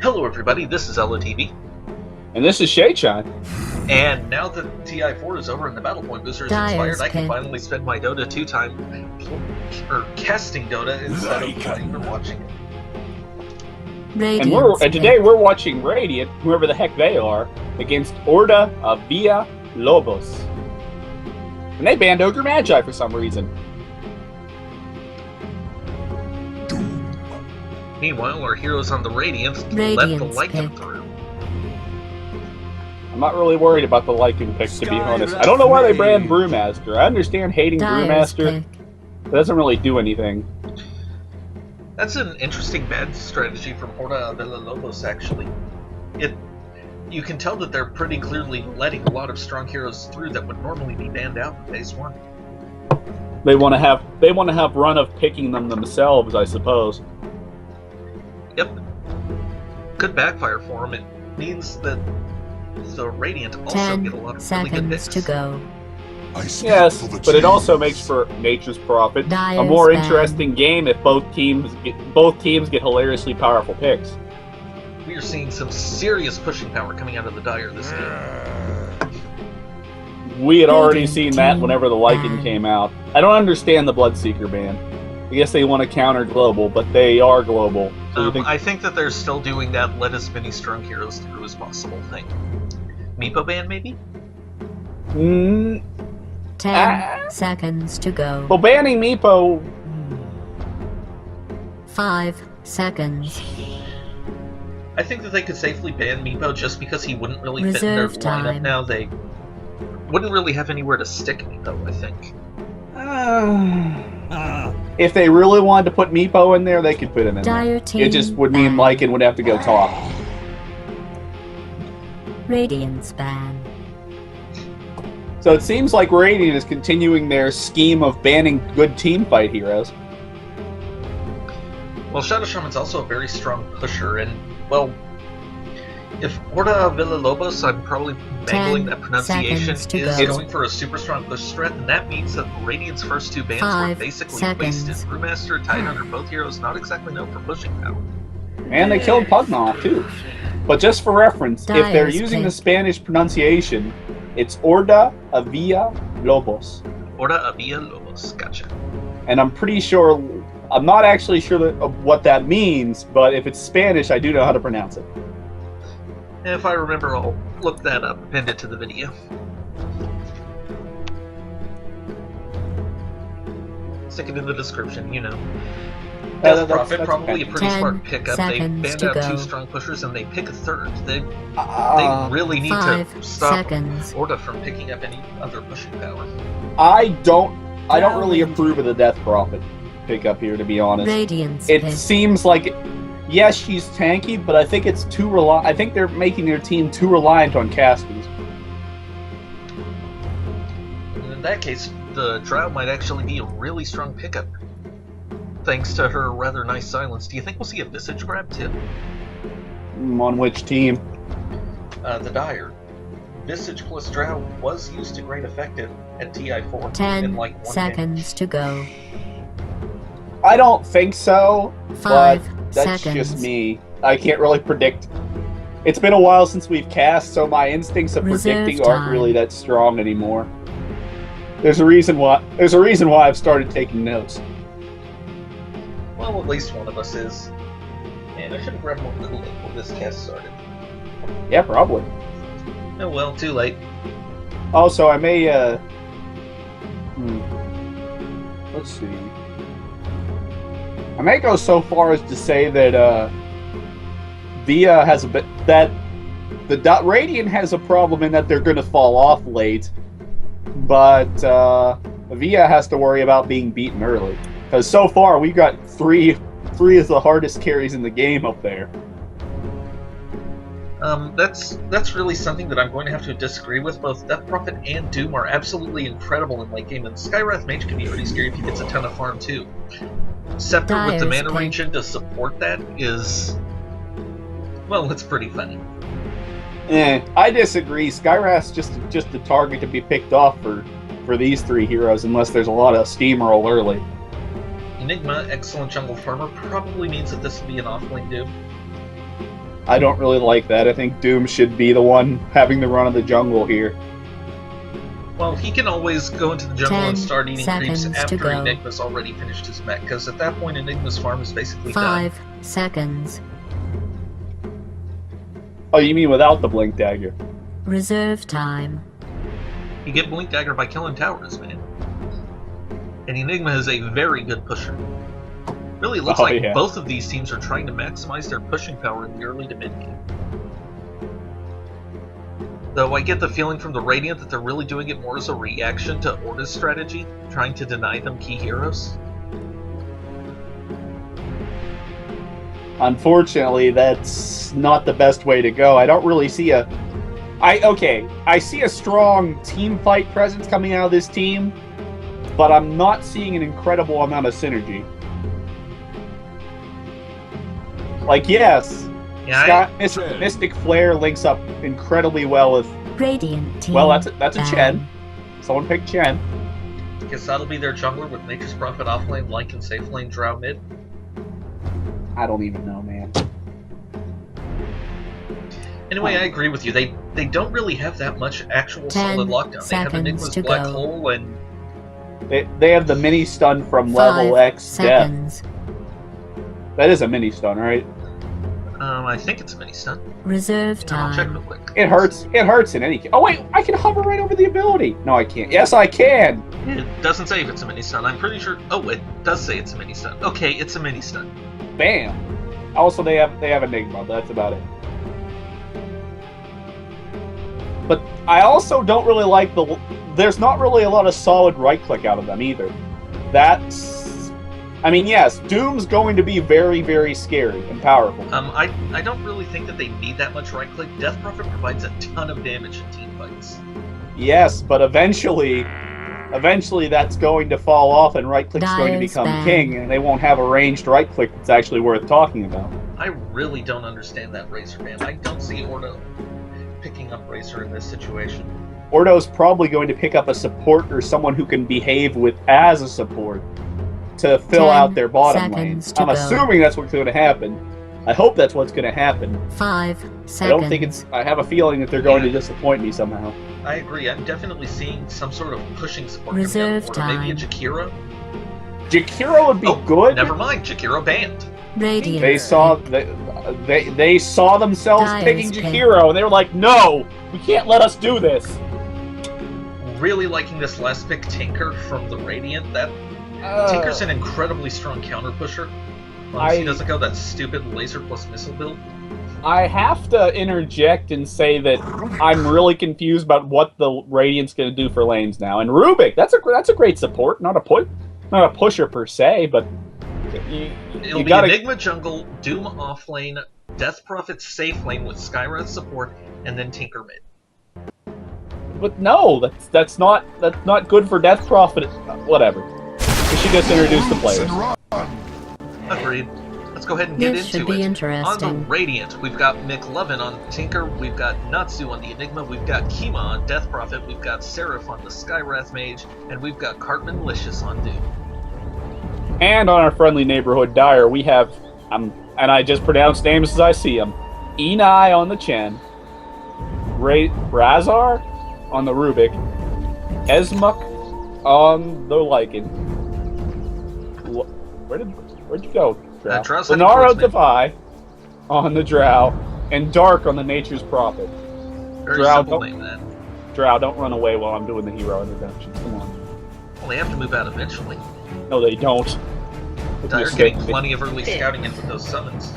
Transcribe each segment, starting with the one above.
Hello everybody, this is ElOhTeeBee. And this is ShadeShine. And now that TI4 is over and the Battle Point booster is expired, I can finally spend my Dota 2 time casting Dota instead of playing or watching it. And today we're watching Radiant, whoever the heck they are, against Horda of Villa Lobos. And they banned Ogre Magi for some reason. Meanwhile, our heroes on the Radiant let the Lycan through. I'm not really worried about the Lycan pick, to be honest. I don't know why they banned Brewmaster. I understand hating Brewmaster. It doesn't really do anything. That's an interesting bad strategy from Horda Villa Lobos, actually. You can tell that they're pretty clearly letting a lot of strong heroes through that would normally be banned out in phase 1. They want to have run of picking them themselves, I suppose. Yep. Could backfire for them. It means that the Radiant also get a lot of really good picks. 10 seconds to go. Yes, but it also makes for Nature's Prophet a more interesting game if both teams get hilariously powerful picks. We are seeing some serious pushing power coming out of the Dire this game. We had already seen that whenever the Lycan came out. I don't understand the Bloodseeker ban. I guess they want to counter global, but they are global. So I think that they're still doing that let as many strong heroes through as possible thing. Meepo ban, maybe? 10 seconds to go. Well, banning Meepo... 5 seconds. I think that they could safely ban Meepo just because he wouldn't really fit in their lineup now. They wouldn't really have anywhere to stick Meepo, I think. If they really wanted to put Meepo in there, they could put him in there. It just would mean Lycan would have to go top. Radiance ban. So it seems like Radiant is continuing their scheme of banning good teamfight heroes. Well, Shadow Shaman's also a very strong pusher, and, well, if Horda Villa Lobos, I'm probably mangling that pronunciation, is going for a super strong push strat, then that means that Radiant's first two bans were basically wasted. Brewmaster and Tidehunter, both heroes not exactly known for pushing power. And they killed Pugnoff, too. But just for reference, if they're using the Spanish pronunciation, it's Horda of Villa Lobos. Horda of Villa Lobos, gotcha. And I'm pretty sure, I'm not actually sure of what that means, but if it's Spanish, I do know how to pronounce it. And if I remember, I'll look that up, append it to the video. Stick it in the description, you know. Death Prophet, probably a pretty smart pickup. They banned out two strong pushers and they pick a third. They really need to stop Horda from picking up any other pushing power. I don't really approve of the Death Prophet pickup here, to be honest. It seems like, yes, she's tanky, but I think it's I think they're making their team too reliant on casters. In that case, the Drow might actually be a really strong pickup. Thanks to her rather nice silence. Do you think we'll see a Visage grab too? On which team? The Dire. Visage plus Drow was used to great effect at TI4 in like 1 seconds to go. I don't think so, 5 but that's just me. I can't really predict. It's been a while since we've cast, so my instincts of predicting aren't really that strong anymore. There's a reason why I've started taking notes. Well, at least one of us is. And I should have grabbed more Kool-Aid before this cast started. Yeah, probably. Oh well, too late. Also, I may, let's see. I may go so far as to say that, Villa has the Radiant has a problem in that they're going to fall off late, but, Villa has to worry about being beaten early. Because so far, we've got three of the hardest carries in the game up there. That's really something that I'm going to have to disagree with. Both Death Prophet and Doom are absolutely incredible in late game, and Skywrath Mage can be pretty scary if he gets a ton of farm too. Scepter with the mana regen to support that is, well, it's pretty funny. I disagree. Skywrath's just a target to be picked off for these three heroes, unless there's a lot of steamroll early. Enigma, excellent jungle farmer, probably means that this would be an off-lane Doom. I don't really like that. I think Doom should be the one having the run of the jungle here. Well, he can always go into the jungle 10 and start eating creeps seconds to after go. Enigma's already finished his mech, because at that point Enigma's farm is basically 5 done. seconds. Oh, you mean without the Blink Dagger? Reserve time. You get Blink Dagger by killing towers, man. And Enigma is a very good pusher. Really looks like yeah. both of these teams are trying to maximize their pushing power in the early to mid game. Though I get the feeling from the Radiant that they're really doing it more as a reaction to Horda's strategy, trying to deny them key heroes. Unfortunately, that's not the best way to go. I don't really see a... I see a strong team fight presence coming out of this team, but I'm not seeing an incredible amount of synergy. Like, yes, Yeah, Mystic Flare links up incredibly well with... Radiant team. Well, that's a ban. Chen. Someone picked Chen. I guess that'll be their jungler with Nature's Prophet off lane, Lycan and safe lane, Drow mid. I don't even know, man. Anyway, I agree with you. They don't really have that much actual 10 solid lockdown. They have seconds Enigma's to Black go. Hole and They have the mini stun from level 5 X death. seconds. That is a mini stun, right? I think it's a mini stun. Reserve I'll check time. real quick. It hurts. It hurts in any case. Oh wait, I can hover right over the ability. No, I can't. Yes, I can. It doesn't say if it's a mini stun. I'm pretty sure. Oh, it does say it's a mini stun. Okay, it's a mini stun. Bam. Also, they have Enigma. But that's about it. But I also don't really like the. There's not really a lot of solid right click out of them either. That's. I mean, yes, Doom's going to be very, very scary and powerful. I don't really think that they need that much right click. Death Prophet provides a ton of damage in team fights. Yes, but eventually that's going to fall off, and right click's going to Dials become ban. king, and they won't have a ranged right click that's actually worth talking about. I really don't understand that Razor ban. I don't see Horda picking up Razor in this situation. Ordo's probably going to pick up a support or someone who can behave with as a support to fill 10 out their bottom lane. seconds to I'm go. assuming that's what's going to happen. I hope that's what's going to happen. 5 seconds. I don't think it's. I have a feeling that they're going to disappoint me somehow. I agree. I'm definitely seeing some sort of pushing support Reserve coming out of Horda. Maybe a time. Jakiro? Jakiro would be Oh, good. Never mind. Jakiro banned. Radiant. They saw they saw themselves Dials picking pick. Jakiro, and they were like, "No, we can't let us do this." Really liking this last pick, Tinker from the Radiant. That Tinker's an incredibly strong counter pusher. Unless he doesn't go that stupid laser plus missile build. I have to interject and say that I'm really confused about what the Radiant's going to do for lanes now. And Rubik, that's a great support, not a pusher per se, but It'll be gotta... Enigma jungle, Doom off lane, Death Prophet safe lane with Skywrath support, and then Tinker mid. But no, that's not good for Death Prophet. Whatever. We should just introduce the players. Agreed. Let's go ahead and get This should into be it. interesting. On the Radiant, we've got McLovin on Tinker, we've got Natsu on the Enigma, we've got Kima on Death Prophet, we've got Seraph on the Skywrath Mage, and we've got Cartman Licious on Doom. And on our friendly neighborhood Dire, we have, and I just pronounce names as I see them, Enai on the Chen, Razar on the Rubik, Esmuk on the Lycan. Where'd you go, Drow? Drow's heading Renaro towards me. Defy on the Drow, and Dark on the Nature's Prophet. Very Drow, simple don't- name, that. Drow, don't run away while I'm doing the hero introductions. Come on. Well, they have to move out eventually. No, they don't. Dire getting plenty of early scouting in with those summons.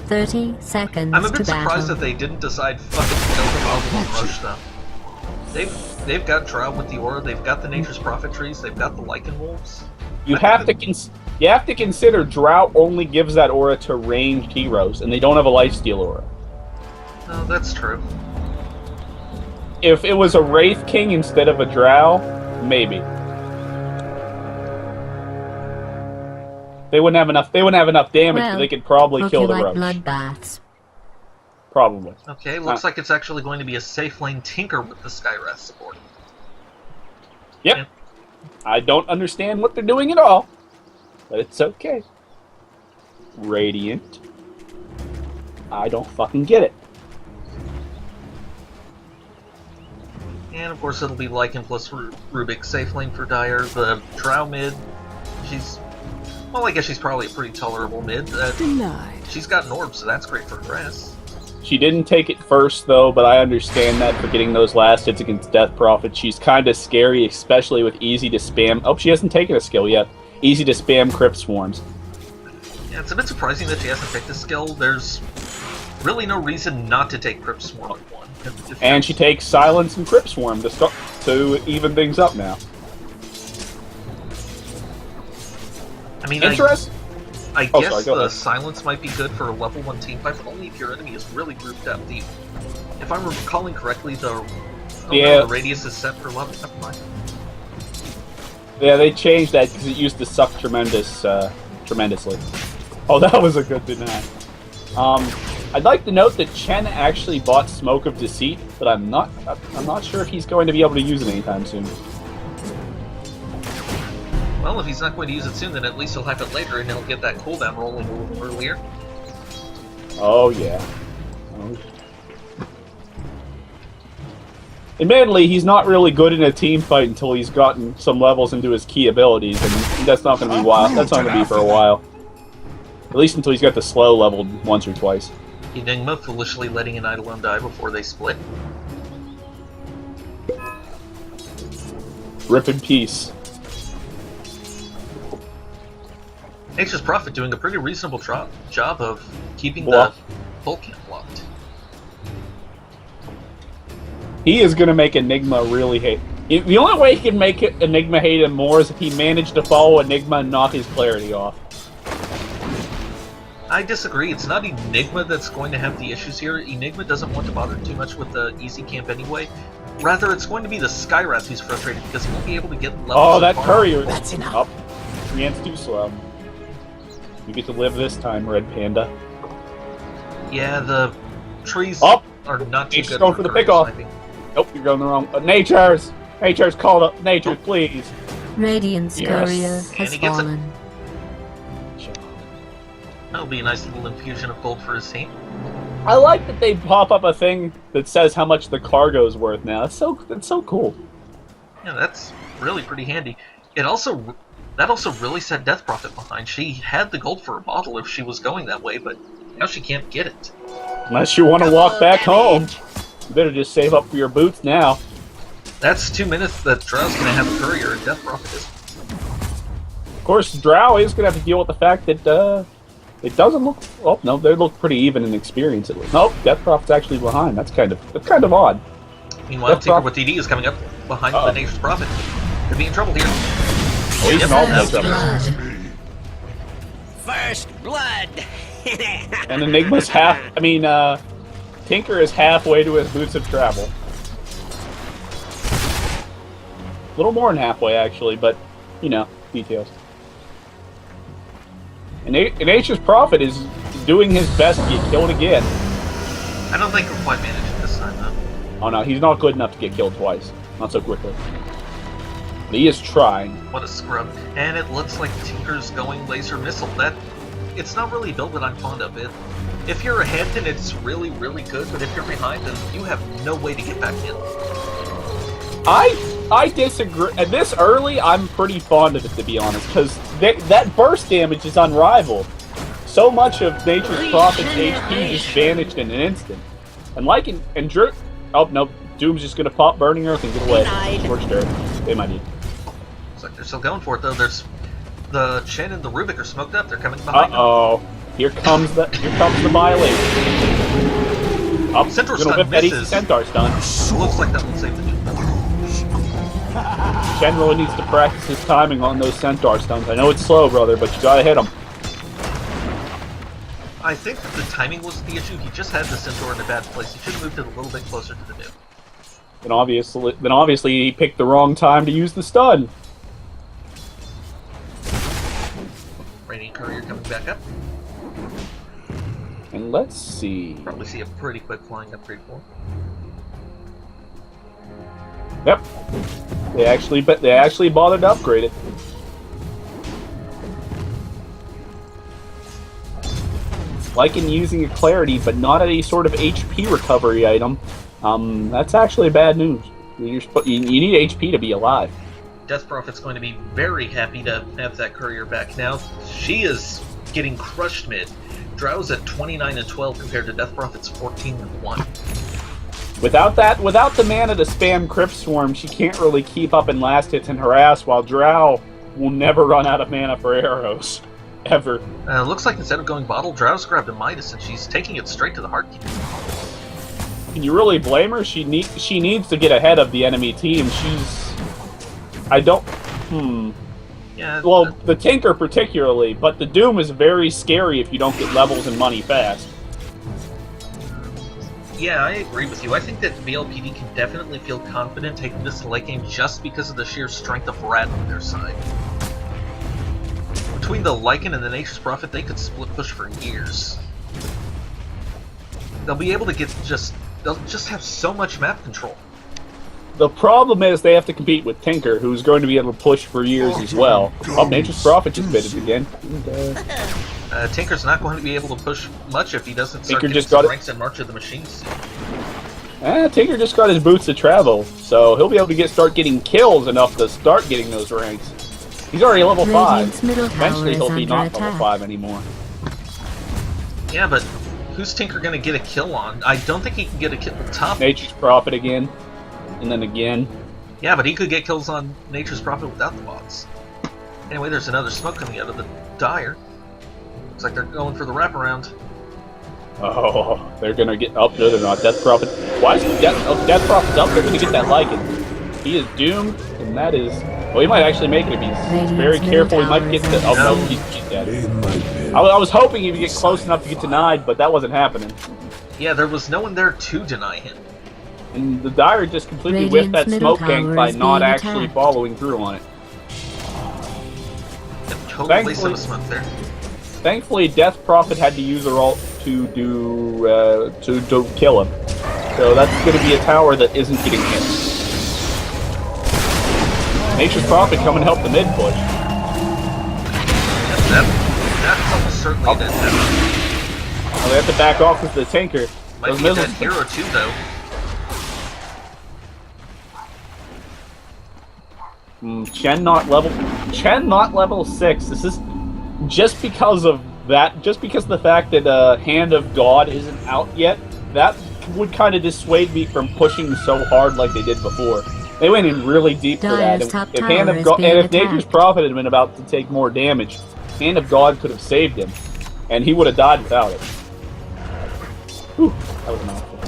30 seconds I'm a to bit surprised battle. that they didn't decide fucking Delta on Rush though. They've got Drow with the Aura, they've got the Nature's Prophet trees, they've got the Lycan Wolves. You have to consider Drow only gives that aura to ranged heroes, and they don't have a lifesteal aura. No, that's true. If it was a Wraith King instead of a Drow, maybe. They wouldn't have enough. They wouldn't have enough damage, Well, but they could probably hope kill you the like Roach. bloodbaths. Probably. Okay, looks like it's actually going to be a safe lane Tinker with the Skywrath support. Yep. Yeah. I don't understand what they're doing at all, but it's okay. Radiant. I don't fucking get it. And of course it'll be Lycan plus Rubik safe lane for Dire. The Drow mid, she's... well, I guess she's probably a pretty tolerable mid. She's got an orb, so that's great for grass. She didn't take it first, though, but I understand that for getting those last hits against Death Prophet. She's kind of scary, especially with easy to spam... oh, she hasn't taken a skill yet. Easy to spam Crypt Swarms. Yeah, it's a bit surprising that she hasn't picked a skill. There's really no reason not to take Crypt Swarm at 1. And she takes Silence and Crypt Swarm to even things up now. I mean, I guess the Silence might be good for a level 1 teamfight, but only if your enemy is really grouped up deep. If I'm recalling correctly, the radius is set for level. Never mind. Yeah, they changed that because it used to suck tremendously. Oh, that was a good deny. I'd like to note that Chen actually bought Smoke of Deceit, but I'm not sure if he's going to be able to use it anytime soon. Well, if he's not going to use it soon, then at least he'll have it later, and he'll get that cooldown rolling a little earlier. Oh yeah. Admittedly, he's not really good in a team fight until he's gotten some levels into his key abilities, and that's not going to be That's not going to be for a while. At least until he's got the slow leveled once or twice. Enigma foolishly letting an Eidolon die before they split. Rip in peace. Nature's Prophet doing a pretty reasonable job of keeping the full camp locked. He is going to make Enigma really hate. The only way he can make Enigma hate him more is if he managed to follow Enigma and knock his clarity off. I disagree. It's not Enigma that's going to have the issues here. Enigma doesn't want to bother too much with the easy camp anyway. Rather, it's going to be the Skywrath who's frustrated because he won't be able to get levels. Oh, that courier! That's enough. Oh, Rian's too slow. You get to live this time, Red Panda. Yeah, the trees are not too good going for the pickoff. Nope, you're going the wrong. Nature's called up. Nature's, please. Radiant's courier has fallen. That'll be a nice little infusion of gold for his team. I like that they pop up a thing that says how much the cargo's worth now. That's so cool. Yeah, that's really pretty handy. That also really set Death Prophet behind. She had the gold for a bottle if she was going that way, but now she can't get it. Unless you want to walk back home. You better just save up for your boots now. That's 2 minutes that Drow's going to have a courier and Death Prophet is. Of course, Drow is going to have to deal with the fact that it doesn't look... oh, no, they look pretty even in experience at least. Nope, Death Prophet's actually behind. That's kind of odd. Meanwhile, Tinker with DD is coming up behind the Nature's Prophet. They're being in trouble here. Oh, he's in all trouble. First blood! And Enigma's Tinker is halfway to his boots of travel. A little more than halfway, actually, but, details. And Nature's Prophet is doing his best to get killed again. I don't think he'll quite manage it this time, though. Oh no, he's not good enough to get killed twice. Not so quickly. But he is trying. What a scrub. And it looks like Tinker's going laser missile. It's not really a build that I'm fond of. If you're ahead, then it's really, really good, but if you're behind, then you have no way to get back in. I disagree. At this early, I'm pretty fond of it, to be honest, because that burst damage is unrivaled. So much of Nature's Prophet's HP just vanished in an instant. And Drew... oh, no. Doom's just going to pop Burning Earth and get away. Scorched Earth. They might need. Looks like they're still going for it, though. There's... the Chen and the Rubik are smoked up. They're coming behind them. Here comes the violation. Centaur stun misses. Centaur stun. Looks like that will save the dude. Chen really needs to practice his timing on those Centaur stuns. I know it's slow, brother, but you gotta hit him. I think the timing was the issue. He just had the Centaur in a bad place. He should have moved it a little bit closer to the nuke. Then obviously he picked the wrong time to use the stun. Radiant Courier coming back up. And let's see. Probably see a pretty quick flying upgrade for him. Yep. They actually bothered to upgrade it. Lycan using a clarity, but not any sort of HP recovery item. That's actually bad news. You need HP to be alive. Death Prophet's going to be very happy to have that courier back now. She is getting crushed mid. Drow's at 29 and 12 compared to Death Prophet's 14 and 1. Without the mana to spam Crypt Swarm, she can't really keep up in last hits and harass, while Drow will never run out of mana for arrows. Ever. Looks like instead of going bottle, Drow's grabbed a Midas and she's taking it straight to the heart. Can you really blame her? She needs to get ahead of the enemy team. Yeah. Well, the Tinker particularly, but the Doom is very scary if you don't get levels and money fast. Yeah, I agree with you. I think that ElOhTeeBee can definitely feel confident taking this to late game just because of the sheer strength of Rat on their side. Between the Lycan and the Nature's Prophet, they could split push for years. They'll be able to they'll just have so much map control. The problem is they have to compete with Tinker, who's going to be able to push for years as well. Oh, Nature's Prophet just bit it again. Tinker's not going to be able to push much if he doesn't start Tinker getting some ranks in March of the Machines. Tinker just got his boots to travel, so he'll be able to start getting kills enough to start getting those ranks. He's already level 5. Eventually he'll be not level 5 anymore. Yeah, but who's Tinker going to get a kill on? I don't think he can get a kill on top. Nature's Prophet again. And then again. Yeah, but he could get kills on Nature's Prophet without the bots. Anyway, there's another smoke coming out of the Dire. Looks like they're going for the wraparound. Oh, they're gonna get up. No, they're not. Death Prophet. Why is Death Prophet's up? They're gonna get that Lycan. He is doomed, and that is. Well, he might actually make it if he's very careful. He might get the. Oh no, he's dead. I was hoping he would get close enough to get denied, but that wasn't happening. Yeah, there was no one there to deny him. And the Dire just completely whiffed that smoke gank by not actually following through on it. Totally some smoke there. Thankfully, Death Prophet had to use her ult to kill him. So that's going to be a tower that isn't getting hit. Nature's Prophet come and help the mid push. That's almost certainly didn't happen. Oh, they have to back off with the Tinker. Might be that hero too, though. Chen not level 6. This is just because of that. Just because of the fact that Hand of God isn't out yet. That would kind of dissuade me from pushing so hard like they did before. They went in really deep for that. If Nature's Prophet had been about to take more damage, Hand of God could have saved him, and he would have died without it. Whew, that was an awful.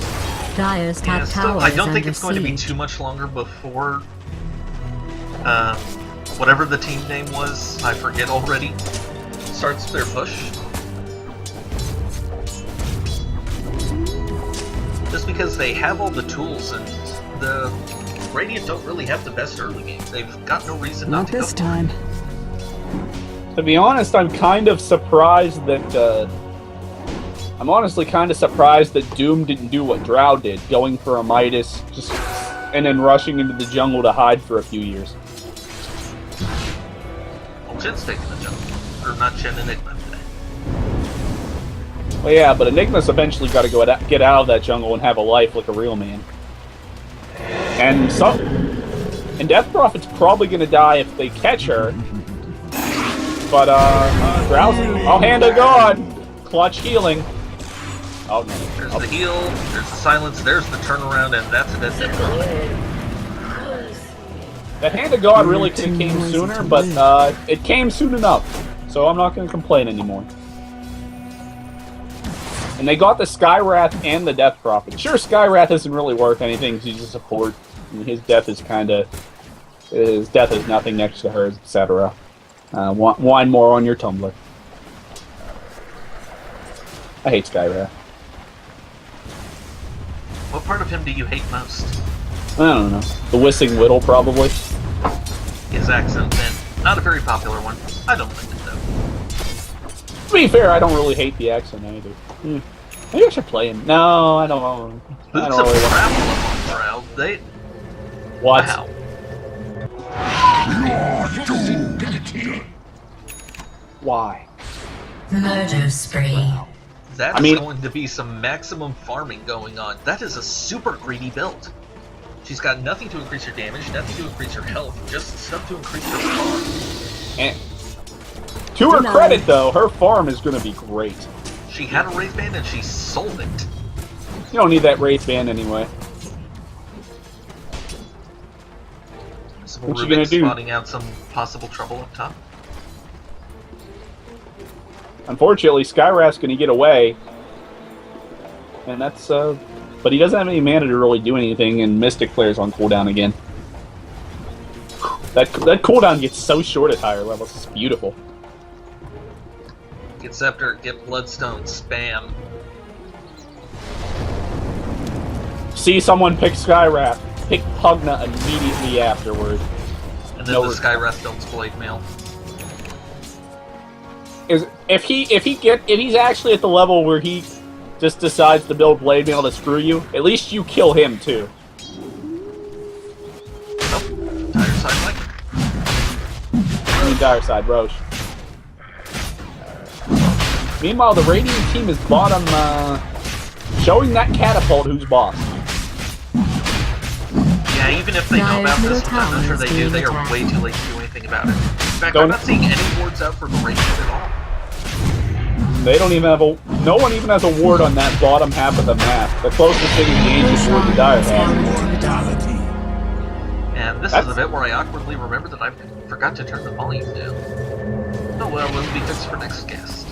Dire's top tower I don't is think under it's going to be siege. too much longer before whatever the team name was, I forget already, starts their push. Just because they have all the tools, and the Radiant don't really have the best early game. They've got no reason not to this go. time. To be honest, I'm kind of surprised that I'm honestly kind of surprised that Doom didn't do what Drow did, going for a Midas, and then rushing into the jungle to hide for a few years. Well, Chen's taking the jungle. Or not Chen, Enigma today. Well, yeah, but Enigma's eventually got to get out of that jungle and have a life like a real man. And Death Prophet's probably going to die if they catch her. But, Drowsy. Oh, Hand of God! Clutch healing. Oh, no. There's the heal, there's the silence, there's the turnaround, and that's it. That Hand of God really could have came sooner, but it came soon enough. So I'm not going to complain anymore. And they got the Skywrath and the Death Prophet. Sure, Skywrath isn't really worth anything because he's a support. And his death is nothing next to hers, etc. Whine more on your Tumblr. I hate Skywrath. What part of him do you hate most? I don't know. The Whistling Whittle, probably. His accent, and not a very popular one. I don't like it, though. To be fair, I don't really hate the accent either. Maybe I should play him. No, I don't. Boots I of don't really travel up on Drow. They... What? Wow. Why? Murder spree. That's going to be some maximum farming going on. That is a super greedy build. She's got nothing to increase her damage, nothing to increase her health, just stuff to increase her farm. And to her credit, though, her farm is going to be great. She had a Wraith Band and she sold it. You don't need that Wraith Band anyway. What you gonna do? Spotting out some possible trouble up top. Unfortunately, Skywrath's gonna get away, and that's but he doesn't have any mana to really do anything. And Mystic Flare's on cooldown again. That cooldown gets so short at higher levels. It's beautiful. Get Scepter, get Bloodstone, spam. See someone pick Skywrath. Pick Pugna immediately afterward. And then the Skywrath builds Blade Mail. If he's actually at the level where he just decides to build Blade Mail to screw you, at least you kill him too. Nope. Dire side like it. I mean dire side, Roche. Meanwhile, the Radiant team is bottom, showing that catapult who's boss. Yeah, even if they know about this, which I'm not sure they do, they are way too late to do anything about it. In fact, I'm not seeing any wards out for the Radiant at all. They don't even have no one even has a ward on that bottom half of the map. The closest thing is the Aegis ward to Dire has. And this is the bit where I awkwardly remember that I forgot to turn the volume down. Oh well, it'll be fixed for next guest.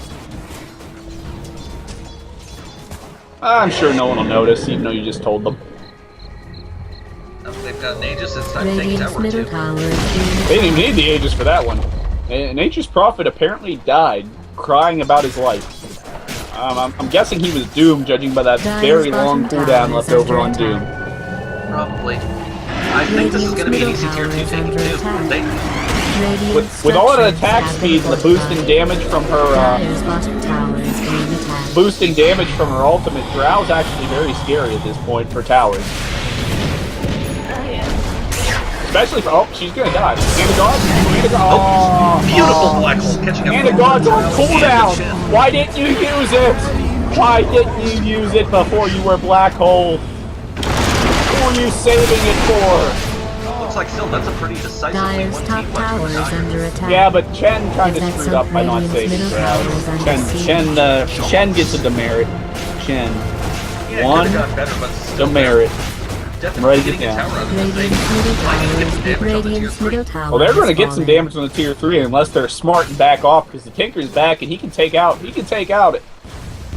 I'm sure no one will notice, even though you just told them. They've got an Aegis, it's time to take Tower 2. They didn't need the Aegis for that one. An Aegis Prophet apparently died, crying about his life. I'm guessing he was doomed, judging by that very long cooldown left over on Doom. Probably. I think this is going to be an easy tier 2 taking too. With all of the attack speed and the boosting damage from her ultimate, Drow's actually very scary at this point for towers. Especially for she's gonna die. Hand of God? Beautiful black hole catching up. Hand of God's on cooldown! Why didn't you use it? Why didn't you use it before you were black hole? Who are you saving it for? Looks like still that's a pretty decisively one team fight. Yeah, but Chen kind of screwed up by not saving Drow. Chen gets a demerit. Chen. Yeah, one better, but still demerit. I'm ready to get down. Well, they're going to get some damage on the tier 3 unless they're smart and back off, because the Tinker's back and he can take out Dark or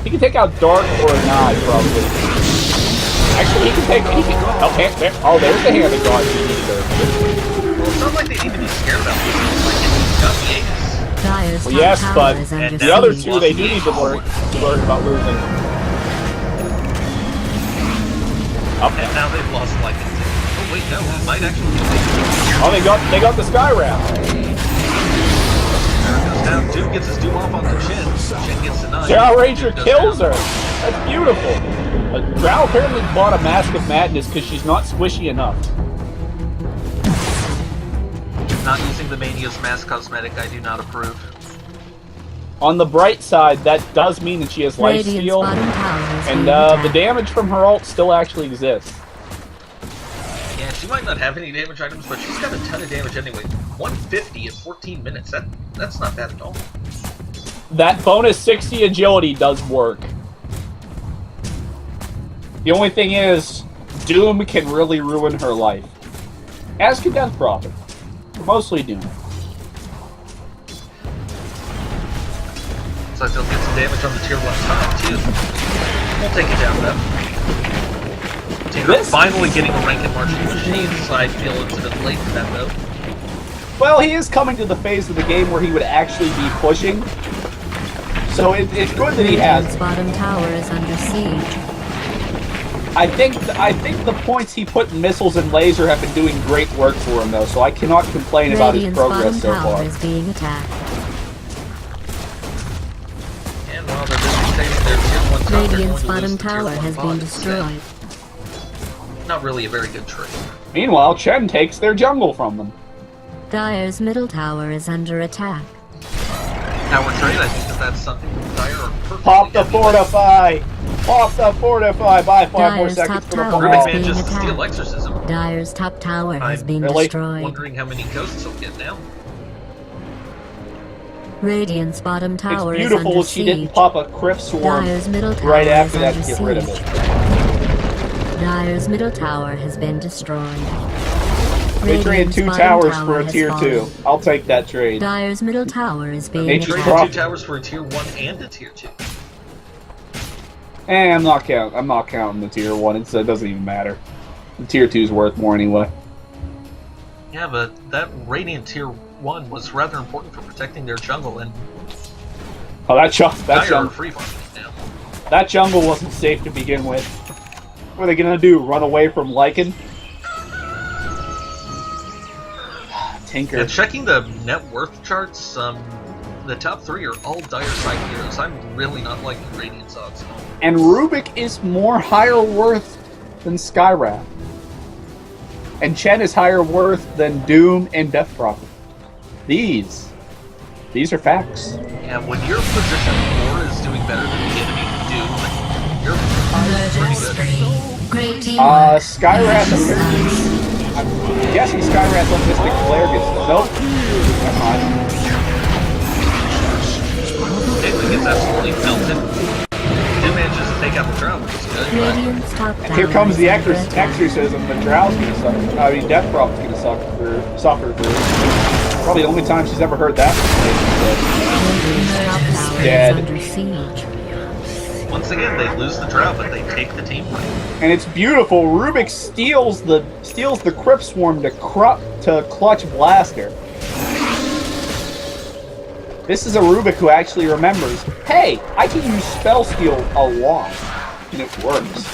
Nod probably. Actually, there's the Hand of God. Well, it's not like they need to be scared about this. Like, he's got the Aegis. Well, yes, but the other two they do need to learn about losing. And now they've lost like it. Oh wait, no, he might actually. Oh, they got the Skywrath. Now Doom gets his Doom off on the Chin. Chin gets denied. Drow Ranger kills her. That's beautiful. Drow apparently bought a Mask of Madness because she's not squishy enough. Not using the Mania's Mask cosmetic, I do not approve. On the bright side, that does mean that she has lifesteal, and the damage from her ult still actually exists. Yeah, she might not have any damage items, but she's got a ton of damage anyway. 150 in 14 minutes, that's not bad at all. That bonus 60 agility does work. The only thing is, Doom can really ruin her life. As can Death Prophet. Mostly Doom. So they'll get some damage on the tier 1 top too. We'll take it down though. Tinker finally getting a rank in Marching Machines. I feel it's a bit late for that though. Well, he is coming to the phase of the game where he would actually be pushing. So it's good that he has. Bottom tower is under siege. I think the points he put in missiles and laser have been doing great work for him though, so I cannot complain about his progress so far. Is being attacked. Radiant's bottom tower has been destroyed. Not really a very good trade. Meanwhile, Chen takes their jungle from them. Dire's middle tower is under attack. Tower trade, I think that's something Dire are perfectly. Pop the fortify! Pop the fortify! Buy 5 more Dyer's seconds top for the tower Rubik is fall. Man being just steal attacked. exorcism. Dyer's top tower has I'm been really destroyed. Wondering how many ghosts he'll get now. Radiant's bottom It's tower is beautiful under she didn't siege. pop a crypt swarm Dyer's middle tower right after is that under to get rid of siege. it. Dyer's middle tower has been destroyed. They traded Radiant's 2 bottom towers tower for a has tier fallen. 2. I'll take that trade. Dyer's middle tower is being Nature's Traded attacked. 2 towers for a tier 1 and a tier 2. I'm not counting the tier 1. It doesn't even matter. The tier 2 is worth more anyway. Yeah, but that Radiant tier 1 was rather important for protecting their jungle, and Oh, that Dire are free farming it now. That jungle wasn't safe to begin with. What are they gonna do? Run away from Lycan? Tinker. Yeah, checking the net worth charts, the top 3 are all Dire side heroes. I'm really not liking Radiant's odds. And Rubik is more higher worth than Skywrath. And Chen is higher worth than Doom and Death Prophet. These are facts. Yeah, when your position 4 is doing better than the enemy Doom, you're pretty good. Great team. Skywrath apparently. I'm guessing Skywrath on Mystic Flare gets. Nope. Never mind. Caitlyn gets absolutely melted. Doom manages to take out the Drow, which is good, but Radiant's top tower And here comes the is under attack. exorcism. The Drow's gonna suffer. I mean, Death Prophet's gonna suffer through. Probably the only time she's ever heard that. Radiant's top tower Dead. is under siege. once again, they lose the Drow, but they take the team win. And it's beautiful. Rubik steals the Crypt Swarm to clutch Blaster. This is a Rubik who actually remembers, hey, I can use Spell Steal a lot. And it works.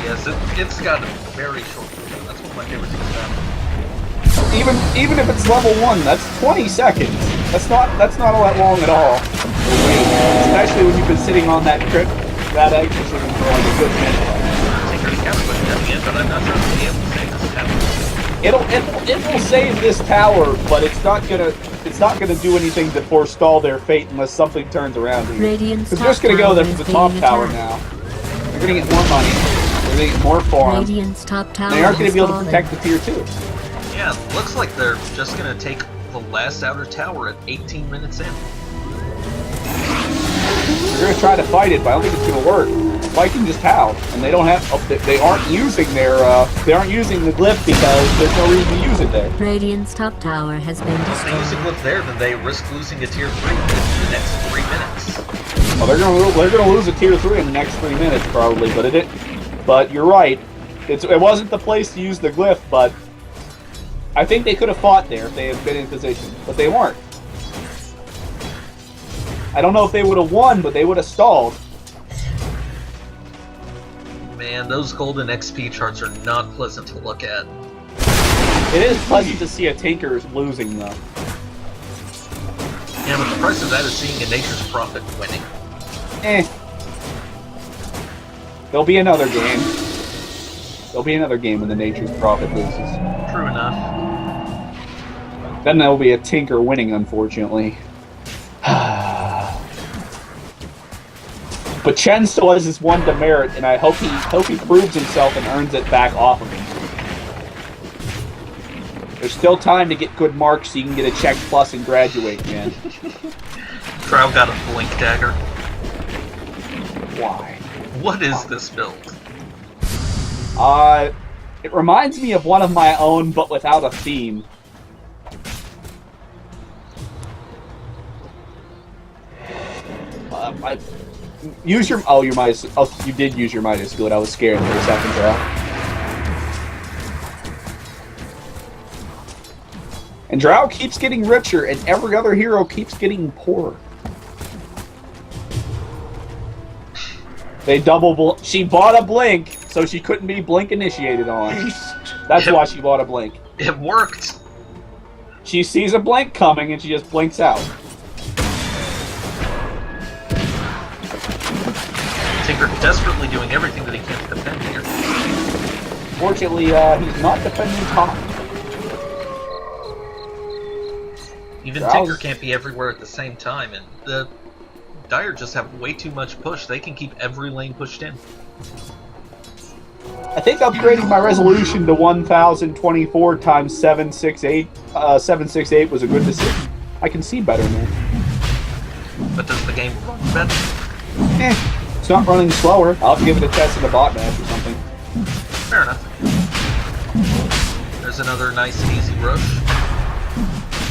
Yes, it's got a very short window. That's one of my favorite things about it. Even if it's level 1, that's 20 seconds. That's not all that long at all. Especially when you've been sitting on that exorcism for like a good minute. Tinker's counter pushing at the end, but I'm not sure if we'll be able to save this tower. It will save this tower, but it's not gonna do anything to forestall their fate unless something turns around here. Radiant's Because top they're just gonna go tower there is for the top being tower attacked. now. They're gonna get more money. They're gonna get more farm. Radiant's top tower They aren't gonna has be able to fallen. protect the tier 2. Yeah, looks like they're just gonna take the last outer tower at 18 minutes in. They're gonna try to fight it, but I don't think it's gonna work. Viking just howled, and they don't have. They aren't using the glyph because there's no reason to use it there. Radiant's top tower has been If they use a destroyed. glyph there, then they risk losing a tier 3 in the next 3 minutes. Well, they're gonna lose a tier 3 in the next 3 minutes probably, but you're right. It wasn't the place to use the glyph, but I think they could have fought there if they had been in position, but they weren't. I don't know if they would have won, but they would have stalled. Man, those golden XP charts are not pleasant to look at. It is pleasant to see a Tinker losing, though. Yeah, but the price of that is seeing a Nature's Prophet winning. There'll be another game. There'll be another game when the Nature's Prophet loses. True enough. Then there'll be a Tinker winning, unfortunately. But Chen still has his one demerit, and I hope he proves himself and earns it back off of him. There's still time to get good marks so you can get a check plus and graduate, man. Drow got a blink dagger. Why? What is this build? It reminds me of one of my own, but without a theme. Use your Midas. Oh, you did use your Midas. Good. I was scared for a second there. And Drow keeps getting richer, and every other hero keeps getting poorer. She bought a blink, so she couldn't be blink initiated on. That's why she bought a blink. It worked. She sees a blink coming, and she just blinks out. Tinker desperately doing everything that he can to defend here. Fortunately, he's not defending top. Even Drow's- Tinker can't be everywhere at the same time, and the Dire just have way too much push. They can keep every lane pushed in. I think upgrading my resolution to 1024 times 768 was a good decision. I can see better now. But does the game run better? It's not running slower. I'll have to give it a test in a bot match or something. Fair enough. There's another nice and easy rush.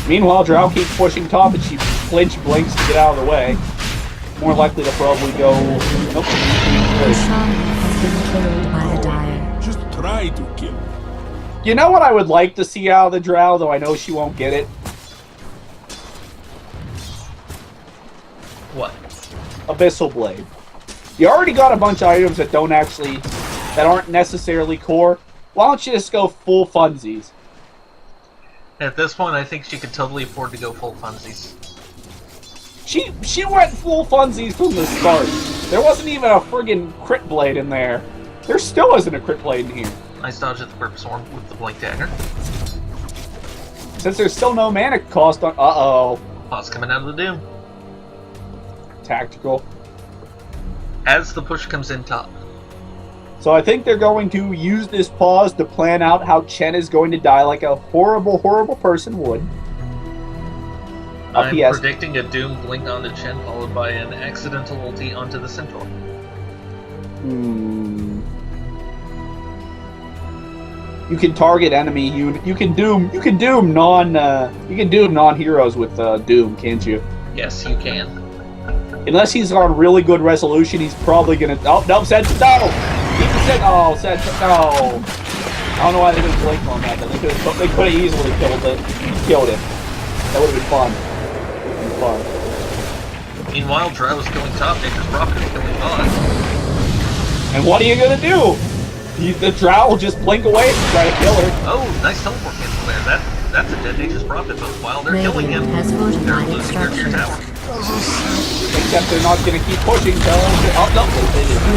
Meanwhile, Drow keeps pushing top and she flinch blinks to get out of the way. More likely to probably go... Nope. The sun has been killed by a Dire. Just try to kill. You know what I would like to see out of the Drow, though I know she won't get it? What? Abyssal Blade. You already got a bunch of items that aren't necessarily core. Why don't you just go full funsies? At this point, I think she could totally afford to go full funsies. She went full funsies from the start. There wasn't even a friggin' crit blade in there. There still isn't a crit blade in here. Nice dodge at the Purpose Orb with the Blink Dagger. Since there's still no mana cost on... Uh-oh. Pause coming out of the Doom. Tactical. As the push comes in top. So I think they're going to use this pause to plan out how Chen is going to die like a horrible, horrible person would. I'm predicting a Doom Blink onto Chen followed by an accidental ulti onto the Centaur. You can target enemy. You can doom non-heroes with Doom, can't you? Yes, you can. Unless he's on really good resolution, he's probably gonna. Oh no, said no. He said no. Said no. I don't know why they didn't blink on that. They could have easily killed it. That would have been fun. Meanwhile, Drow is killing top. Nature's Prophet is killing bot. And what are you gonna do? The Drow will just blink away and try to kill her. Oh, nice teleport cancel there. That's a dead Nature's Prophet. But while they're killing him, they're losing their tier tower. Except they're not gonna keep pushing till... Oh no!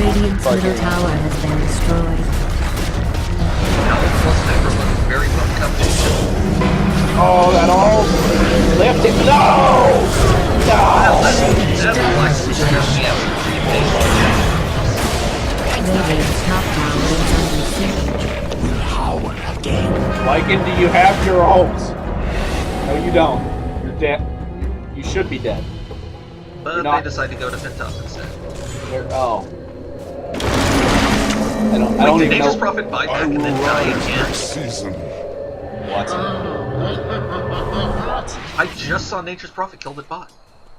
Radiant's middle tower has been destroyed. Now, plus Necro looking very fun combination. Oh, that all lift it. No! Wow, that's like Radiant's top tower is under siege. Lycan, do you have your ults? No, you don't. You're dead. You should be dead. But they decide to go to Finn top instead. Oh. I don't even know. Nature's Prophet buy back and then die again. What? I just saw Nature's Prophet kill the bot.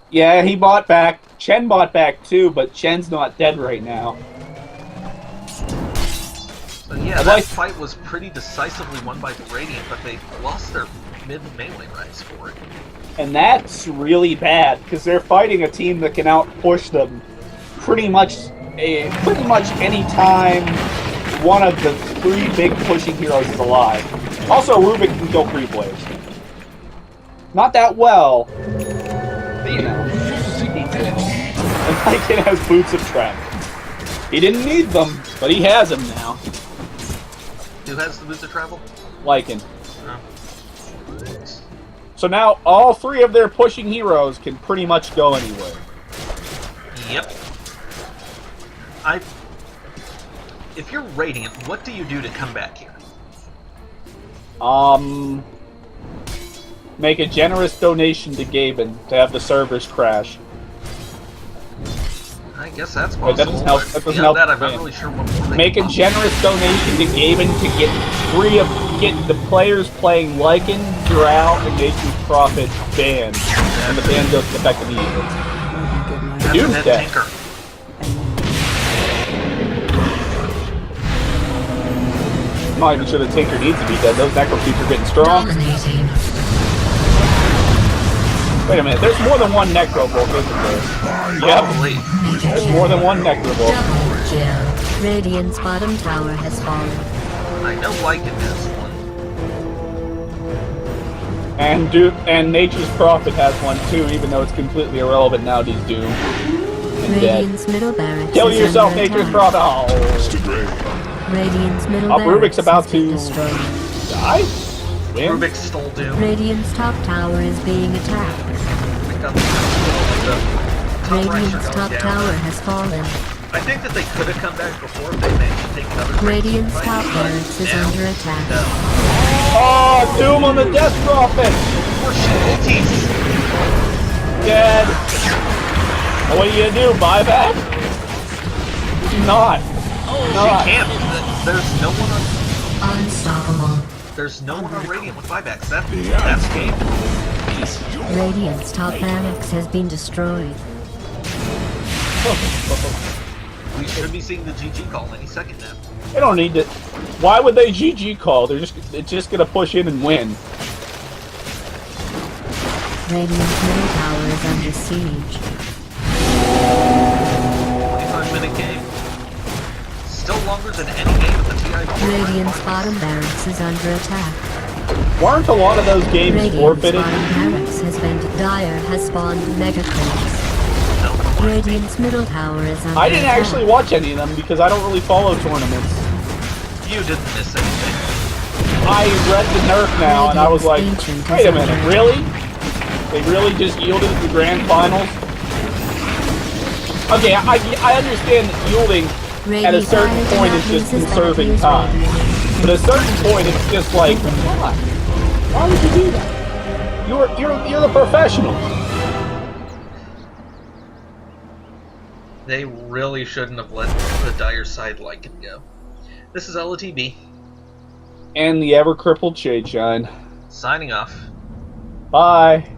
Yeah, he bought back. Chen bought back too, but Chen's not dead right now. So yeah, that fight was pretty decisively won by the Radiant, but they lost their mid melee rise for it. And that's really bad, because they're fighting a team that can out-push them pretty much any time one of the three big pushing heroes is alive. Also, Rubik can kill free players. Not that well, but you know. And Lycan has Boots of Track. He didn't need them, but he has them now. Who has the Boots of Travel? Lycan. Oh. So now all three of their pushing heroes can pretty much go anywhere. Yep. If you're Radiant, what do you do to come back here? Make a generous donation to Gaben to have the servers crash. I guess that's possible. That doesn't help. That doesn't help. I'm not really sure what more they Make a generous donation to Gaben to get the players playing Lycan, Drow, and Nature's Prophet banned, and the ban doesn't affect them either. Dude's dead. Tinker. I'm not even sure the Tinker needs to be dead. Those Necro creeps are getting strong. Dominating. Wait a minute, there's more than one Necro Bolt, isn't there? Probably. There's more than one Necro Bolt. Double kill. Radiant's bottom tower has fallen. I know Lycan has one. And Nature's Prophet has one too, even though it's completely irrelevant now. He's doomed and dead. Radiant's middle barracks Kill is yourself, under Nature's attack. Prophet. Oh. Radiant's middle Rubik's barracks about has been to destroyed. die. Win. Rubik stole Doom. Radiant's top tower is being attacked. Pick up the top ranks Radiant's are top going tower down. has fallen. I think that they could have come back before if they managed to take another great team Radiant's fight, top but barracks is now, under attack. No. Oh, Doom on the Death Prophet! Poor ulties! Dead! And what are you gonna do? Buyback? Not. She can't. There's no one on. Unstoppable. There's no one on Radiant with buybacks. That's game. Radiant's top barracks has been destroyed. We should be seeing the GG call any second now. They don't need to. Why would they GG call? It's just gonna push in and win. Radiant's middle tower is under siege. 25-minute game. Still longer than any game at the TI. Radiant's bottom barracks is under attack. Weren't a lot of those games Radiant's forfeited? bottom barracks has been. Dire has spawned mega crates. Radiant's middle tower is under I didn't attack. actually watch any of them because I don't really follow tournaments. You didn't miss anything. I read the nerf now and I was like, wait a minute, really? They really just yielded at the grand finals? Okay, I understand that yielding at a certain point is just conserving time. But at a certain point it's just like, why? Why would you do that? You're the professionals. They really shouldn't have let the Dire side like it go. This is ElOhTeeBee. And the ever-crippled ShadeShine. Signing off. Bye.